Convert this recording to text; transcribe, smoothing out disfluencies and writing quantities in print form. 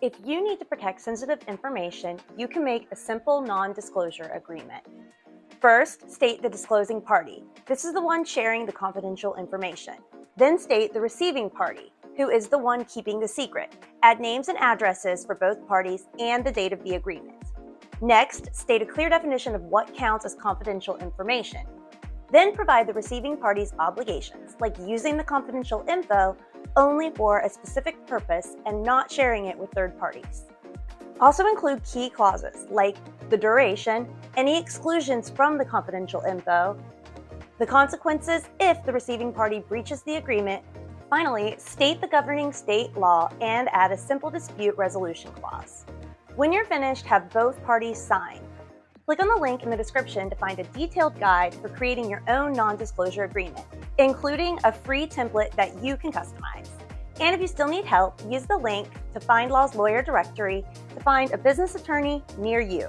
If you need to protect sensitive information, you can make a simple non-disclosure agreement. First, state the disclosing party. This is the one sharing the confidential information. Then state the receiving party, who is the one keeping the secret. Add names and addresses for both parties and the date of the agreement. Next, state a clear definition of what counts as confidential information. Then provide the receiving party's obligations, like using the confidential info only for a specific purpose and not sharing it with third parties. Also include key clauses like the duration, any exclusions from the confidential info, the consequences if the receiving party breaches the agreement. Finally, state the governing state law and add a simple dispute resolution clause. When you're finished, have both parties sign. Click on the link in the description to find a detailed guide for creating your own non-disclosure agreement, including a free template that you can customize. And if you still need help, use the link to FindLaw's lawyer directory to find a business attorney near you.